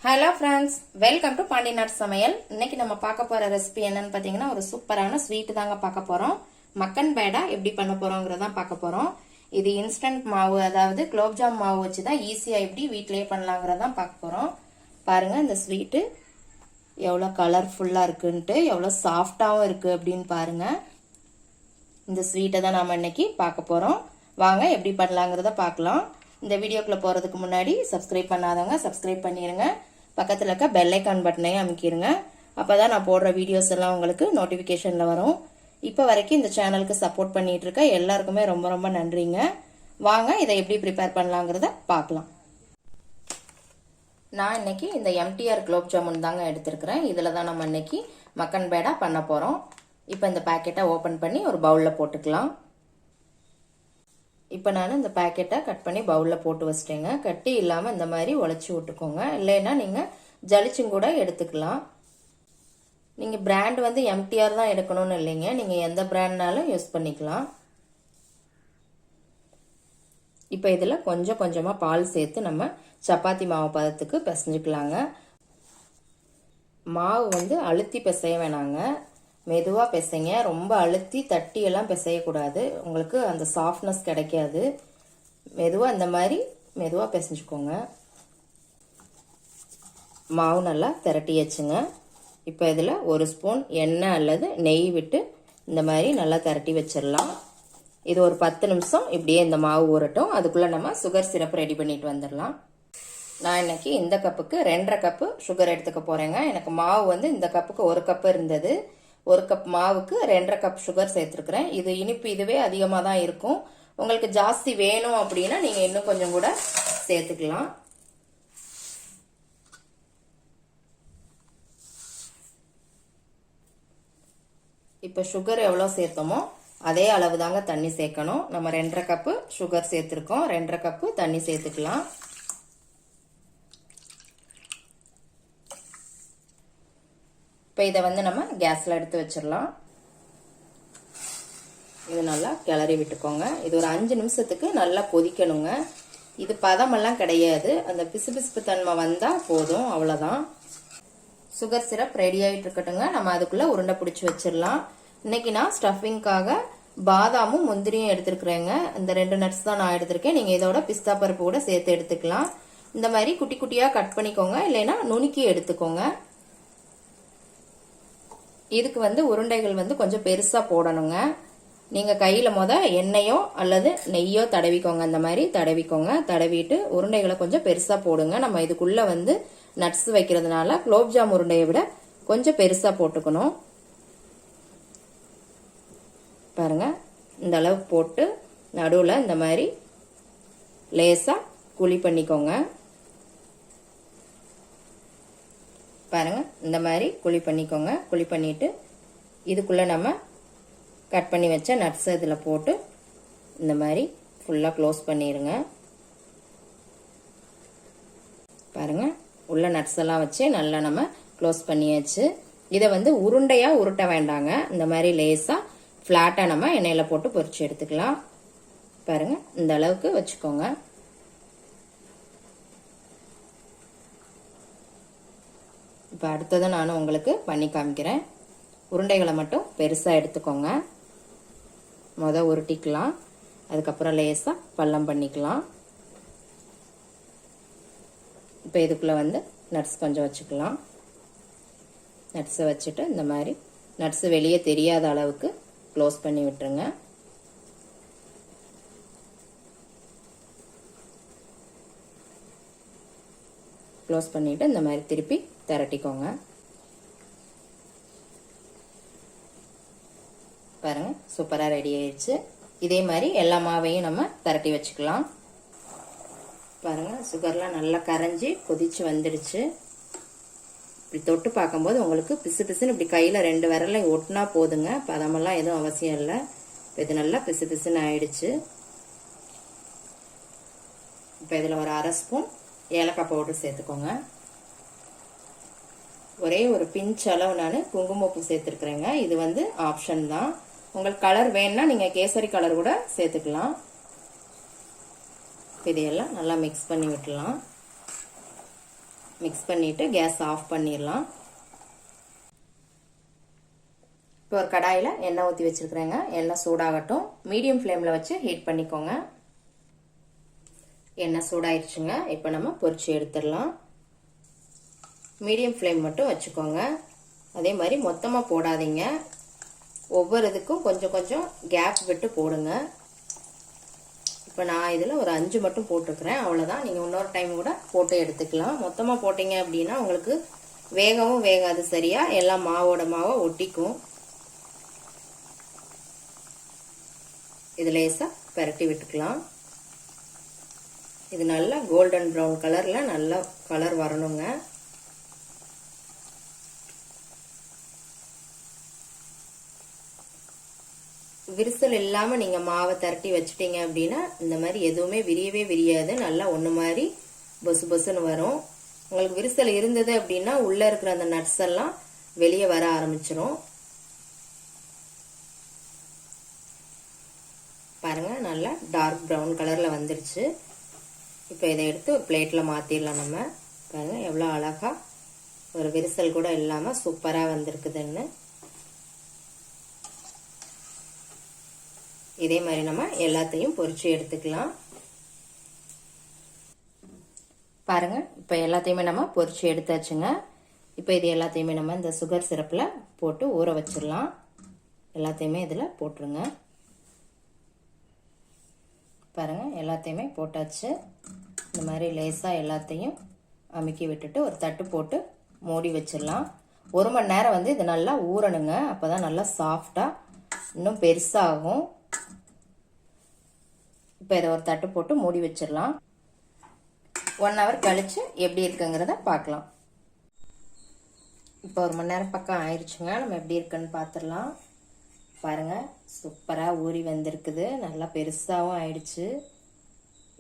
Hello friends, welcome to பாண்டி நாட் சமையல். இன்னைக்கு நம்ம பார்க்க போற ரெசிபி என்னன்னு பார்த்தீங்கன்னா ஒரு சூப்பரான ஸ்வீட் தாங்க பார்க்க போறோம். மக்கன் பேடா எப்படி பண்ண போறோங்கிறதான் பார்க்க போறோம். இது இன்ஸ்டன்ட் மாவு, அதாவது குலோப்ஜாம் மாவு வச்சு தான் ஈஸியா எப்படி வீட்லயே பண்ணலாங்கிறதான் பார்க்க போறோம். பாருங்க இந்த ஸ்வீட்டு எவ்வளோ கலர்ஃபுல்லா இருக்குன்ட்டு, எவ்வளோ சாஃப்டாவும் இருக்கு அப்படின்னு பாருங்க. இந்த ஸ்வீட்டை தான் நாம இன்னைக்கு பார்க்க போறோம். வாங்க எப்படி பண்ணலாங்கிறத பார்க்கலாம். இந்த வீடியோக்குள்ள போறதுக்கு முன்னாடி சப்ஸ்கிரைப் பண்ணாதவங்க சப்ஸ்கிரைப் பண்ணிருங்க. பக்கத்துல இருக்க பெல் ஐகான் பட்டனையும் அமுக்கிடுங்க. அப்பதான் நான் போடுற வீடியோஸ் எல்லாம் உங்களுக்கு நோட்டிபிகேஷன்ல வரும். இப்போ வரைக்கும் இந்த சேனலுக்கு சப்போர்ட் பண்ணிட்டு இருக்க எல்லாருக்குமே ரொம்ப ரொம்ப நன்றிங்க. வாங்க இதை எப்படி ப்ரிப்பேர் பண்ணலாங்கிறத பார்க்கலாம். நான் இன்னைக்கு இந்த எம்டிஆர் குலோப் ஜாமுன் தாங்க எடுத்திருக்கிறேன். இதுல தான் நம்ம இன்னைக்கு மக்கன் பேடா பண்ண போறோம். இப்போ இந்த பேக்கெட்டை ஓபன் பண்ணி ஒரு பவுல்ல போட்டுக்கலாம். இப்போ நான் இந்த பேக்கெட்டை கட் பண்ணி பவுலில் போட்டு வச்சிட்டேங்க. கட்டி இல்லாமல் இந்த மாதிரி உழைச்சி விட்டுக்கோங்க. இல்லைன்னா நீங்கள் ஜலிச்சும் கூட எடுத்துக்கலாம். நீங்கள் பிராண்ட் வந்து எம்டிஆர் தான் எடுக்கணும்னு இல்லைங்க, நீங்கள் எந்த பிராண்ட்னாலும் யூஸ் பண்ணிக்கலாம். இப்போ இதில் கொஞ்சம் கொஞ்சமாக பால் சேர்த்து நம்ம சப்பாத்தி மாவு பதத்துக்கு பிசைஞ்சுக்கலாங்க. மாவு வந்து அழுத்தி பிசைய வேணாங்க, மெதுவாக பிசைங்க. ரொம்ப அழுத்தி தட்டி எல்லாம் பிசையக்கூடாது, உங்களுக்கு அந்த சாஃப்ட்னஸ் கிடைக்காது. மெதுவாக இந்த மாதிரி மெதுவாக பிசைஞ்சுக்கோங்க. மாவு நல்லா திரட்டியாச்சுங்க. இப்போ இதில் ஒரு ஸ்பூன் எண்ணெய் அல்லது நெய் விட்டு இந்த மாதிரி நல்லா திரட்டி வச்சிடலாம். இது ஒரு 10 நிமிஷம் இப்படியே இந்த மாவு ஊறட்டும். அதுக்குள்ளே நம்ம சுகர் சிரப் ரெடி பண்ணிட்டு வந்துடலாம். நான் இன்னைக்கு இந்த கப்புக்கு 2.5 கப்பு சுகர் எடுத்துக்க போகிறேங்க. எனக்கு மாவு வந்து இந்த கப்புக்கு 1 கப்பு இருந்தது. 1 கப் மாவுக்கு 2.5 கப் சுகர் சேர்த்துருக்கிறேன். இது இனிப்பு இதுவே அதிகமாக தான் இருக்கும். உங்களுக்கு ஜாஸ்தி வேணும் அப்படின்னா நீங்கள் இன்னும் கொஞ்சம் கூட சேர்த்துக்கலாம். இப்போ சுகர் எவ்வளோ சேர்த்தோமோ அதே அளவு தாங்க தண்ணி சேர்க்கணும். நம்ம 2.5 கப்பு சுகர் சேர்த்துருக்கோம், 2.5 கப்பு தண்ணி சேர்த்துக்கலாம். இப்போ இதை வந்து நம்ம கேஸில் எடுத்து வச்சிடலாம். இது நல்லா கிளறி விட்டுக்கோங்க. இது ஒரு 5 நிமிஷத்துக்கு நல்லா கொதிக்கணுங்க. இது பதமெல்லாம் கிடையாது, அந்த பிசுபிசுப்பு தன்மை வந்தால் போதும், அவ்வளோதான். சுகர் சிரப் ரெடி ஆகிட்டு இருக்கட்டுங்க. நம்ம அதுக்குள்ளே உருண்டை பிடிச்சி வச்சிடலாம். இன்னைக்கு நான் ஸ்டஃபிங்காக பாதாமும் முந்திரியும் எடுத்துருக்குறேங்க. இந்த 2 நட்ஸ் தான் நான் எடுத்திருக்கேன். நீங்கள் இதோட பிஸ்தா பருப்பு கூட சேர்த்து எடுத்துக்கலாம். இந்த மாதிரி குட்டி குட்டியாக கட் பண்ணிக்கோங்க, இல்லைன்னா நுணுக்கி எடுத்துக்கோங்க. இதுக்கு வந்து உருண்டைகள் வந்து கொஞ்சம் பெருசா போடணுங்க. நீங்க கையில எண்ணெயோ அல்லது நெய்யோ தடவிக்கோங்க. இந்த மாதிரி தடவிக்கோங்க. தடவிட்டு உருண்டைகளை கொஞ்சம் பெருசா போடுங்க. நம்ம இதுக்குள்ள வந்து நட்ஸ் வைக்கிறதுனால குலோப்ஜாம் உருண்டையை விட கொஞ்சம் பெருசா போட்டுக்கணும். பாருங்க, இந்த அளவுக்கு போட்டு நடுவில் இந்த மாதிரி லேசா குழி பண்ணிக்கோங்க. பாருங்க, இந்த மாதிரி குழி பண்ணிக்கோங்க. குழி பண்ணிட்டு இதுக்குள்ள நம்ம கட் பண்ணி வச்ச நட்ஸ் இதில் போட்டு இந்த மாதிரி ஃபுல்லாக க்ளோஸ் பண்ணிடுங்க. பாருங்க, உள்ள நட்ஸ் எல்லாம் வச்சு நல்லா நம்ம க்ளோஸ் பண்ணியாச்சு. இதை வந்து உருண்டையா உருட்ட வேண்டாங்க, இந்த மாதிரி லேசா ஃப்ளாட்டா நம்ம எண்ணெயில போட்டு பொரிச்சு எடுத்துக்கலாம். பாருங்க, இந்த அளவுக்கு வச்சுக்கோங்க. இப்போ அடுத்ததை நானும் உங்களுக்கு பண்ணி காமிக்கிறேன். உருண்டைகளை மட்டும் பெருசாக எடுத்துக்கோங்க. உருட்டிக்கலாம், அதுக்கப்புறம் லேசாக பள்ளம் பண்ணிக்கலாம். இப்போ இதுக்குள்ளே வந்து நட்ஸ் கொஞ்சம் வச்சுக்கலாம். நட்ஸை வச்சுட்டு இந்த மாதிரி நட்ஸ் வெளியே தெரியாத அளவுக்கு க்ளோஸ் பண்ணி விட்டுருங்க. க்ளோஸ் பண்ணிட்டு இந்த மாதிரி திருப்பி திரட்டிக்கோங்க. பாருங்க, சூப்பரா ரெடி ஆயிடுச்சு. இதே மாதிரி எல்லா மாவையும் நம்ம திரட்டி வச்சுக்கலாம். பாருங்க, சுகர்லாம் நல்லா கரைஞ்சி கொதிச்சு வந்துடுச்சு. இப்படி தொட்டு பார்க்கும்போது உங்களுக்கு பிசு பிசுன்னு இப்படி கையில 2 விரல ஒட்டினா போதுங்க, பதமெல்லாம் எதுவும் அவசியம் இல்லை. இது நல்லா பிசு பிசுன்னு ஆயிடுச்சு. இப்போ இதில் ஒரு 1/2 ஸ்பூன் ஏலக்காய் பவுடர் சேர்த்துக்கோங்க. ஒரே ஒரு பிஞ்ச் அளவு நான் குங்குமப்பூ சேர்த்துருக்குறேங்க. இது வந்து ஆப்ஷன் தான், உங்களுக்கு கலர் வேணும்னா நீங்கள் கேசரி கலர் கூட சேர்த்துக்கலாம். இதையெல்லாம் நல்லா மிக்ஸ் பண்ணி விட்டுலாம். மிக்ஸ் பண்ணிட்டு கேஸ் ஆஃப் பண்ணிடலாம். இப்போ ஒரு கடாயில் எண்ணெய் ஊற்றி வச்சிருக்கிறேங்க. எண்ணெய் சூடாகட்டும். மீடியம் ஃப்ளேமில் வச்சு ஹீட் பண்ணிக்கோங்க. எண்ணெய் சூடாயிடுச்சுங்க. இப்போ நம்ம பொரிச்சு எடுத்துடலாம். மீடியம் ஃப்ளேம் மட்டும் வச்சுக்கோங்க. அதே மாதிரி மொத்தமாக போடாதீங்க. ஒவ்வொரு இதுக்கும் கொஞ்சம் கொஞ்சம் கேப் விட்டு போடுங்க. இப்போ நான் இதில் ஒரு 5 மட்டும் போட்டுக்கிறேன். அவ்வளோதான். நீங்கள் இன்னொரு டைம் கூட போட்டு எடுத்துக்கலாம். மொத்தமாக போட்டிங்க அப்படின்னா உங்களுக்கு வேகவும் வேகாது சரியா, எல்லாம் மாவோட மாவை ஒட்டிக்கும். இது லேசாக பரட்டி விட்டுக்கலாம். இது நல்லா கோல்டன் ப்ரௌன் கலரில் நல்லா கலர் வரணுங்க. விரிசல் இல்லாமல் நீங்கள் மாவை திரட்டி வச்சிட்டீங்க அப்படின்னா இந்த மாதிரி எதுவுமே விரியவே விரியாது. நல்லா ஒன்று மாதிரி பொசு பொசுன்னு வரும். உங்களுக்கு விரிசல் இருந்தது அப்படின்னா உள்ளே இருக்கிற அந்த நட்ஸ் எல்லாம் வெளியே வர ஆரம்பிச்சிடும். பாருங்க, நல்லா டார்க் ப்ரௌன் கலரில் வந்துருச்சு. இப்போ இதை எடுத்து ஒரு பிளேட்டில் மாற்றிடலாம். நம்ம பாருங்க எவ்வளோ அழகா ஒரு விரிசல் கூட இல்லாமல் சூப்பராக வந்திருக்குதுன்னு. இதே மாதிரி நம்ம எல்லாத்தையும் பொரிச்சு எடுத்துக்கலாம். பாருங்க, இப்போ எல்லாத்தையுமே நம்ம பொரிச்சு எடுத்தாச்சுங்க. இப்போ இது எல்லாத்தையுமே நம்ம இந்த சுகர் சிரப்பில் போட்டு ஊற வச்சிடலாம். எல்லாத்தையுமே இதில் போட்டுருங்க. பாருங்க, எல்லாத்தையுமே போட்டாச்சு. இந்த மாதிரி லேசாக எல்லாத்தையும் அமுக்கி விட்டுட்டு ஒரு தட்டு போட்டு மூடி வச்சிடலாம். 1 மணி நேரம் வந்து இது நல்லா ஊறணுங்க. அப்போ தான் நல்லா சாஃப்டாக இன்னும் பெருசாகும். இப்போ இதை ஒரு தட்டு போட்டு மூடி வச்சிடலாம். 1 hour கழிச்சு எப்படி இருக்குங்கிறத பார்க்கலாம். இப்போ 1 மணி நேரம் பக்கம் ஆயிடுச்சுங்க. நம்ம எப்படி இருக்குன்னு பார்த்துடலாம். பாருங்க, சூப்பராக ஊறி வந்திருக்குது. நல்லா பெருசாகவும் ஆயிடுச்சு.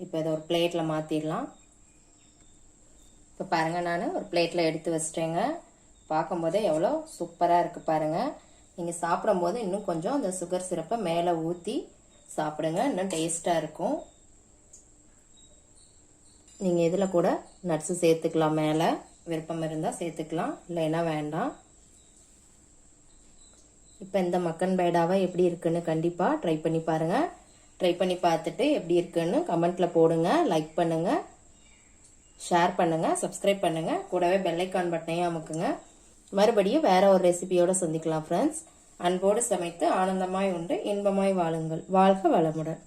இப்போ இதை ஒரு பிளேட்டில் மாற்றிடலாம். இப்போ பாருங்க, நான் ஒரு பிளேட்டில் எடுத்து வச்சிட்டேங்க. பார்க்கும்போதே எவ்வளோ சூப்பராக இருக்குது பாருங்க. நீங்கள் சாப்பிடும்போது இன்னும் கொஞ்சம் அந்த சுகர் சிரப்பை மேலே ஊற்றி சாப்பிடுங்க. இன்னும் டேஸ்ட்டாக இருக்கும். நீங்கள் இதில் கூட நட்ஸு சேர்த்துக்கலாம். மேலே விருப்பம் இருந்தால் சேர்த்துக்கலாம், இல்லைன்னா வேண்டாம். இப்போ இந்த மக்கன் பேடாவை எப்படி இருக்குன்னு கண்டிப்பாக ட்ரை பண்ணி பாருங்கள். ட்ரை பண்ணி பார்த்துட்டு எப்படி இருக்குன்னு கமெண்ட்டில் போடுங்க. லைக் பண்ணுங்கள், ஷேர் பண்ணுங்கள், சப்ஸ்கிரைப் பண்ணுங்கள். கூடவே பெல் ஐக்கான் பட்டனையும் அமுக்குங்க. மறுபடியும் வேற ஒரு ரெசிபியோட சந்திக்கலாம் ஃப்ரெண்ட்ஸ். அன்போடு சமைத்து ஆனந்தமாய் உண்டு இன்பமாய் வாழுங்கள். வாழ்க வளமுடன்.